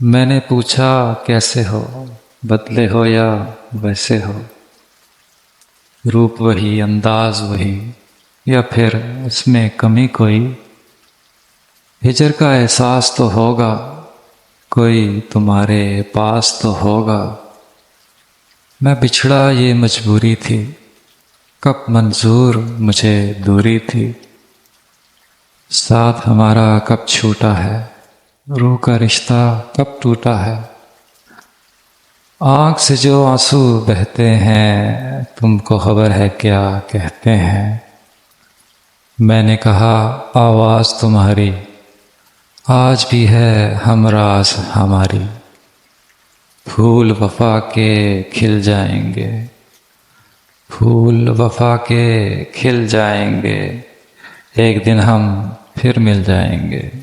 मैंने पूछा कैसे हो, बदले हो या वैसे हो। रूप वही, अंदाज वही, या फिर उसमें कमी कोई। हिजर का एहसास तो होगा, कोई तुम्हारे पास तो होगा। मैं बिछड़ा ये मजबूरी थी, कब मंजूर मुझे दूरी थी। साथ हमारा कब छूटा है, रूह का रिश्ता कब टूटा है। आँख से जो आंसू बहते हैं, तुमको खबर है क्या कहते हैं। मैंने कहा आवाज़ तुम्हारी आज भी है हमराज हमारी। फूल वफा के खिल जाएंगे, फूल वफा के खिल जाएंगे, एक दिन हम फिर मिल जाएंगे।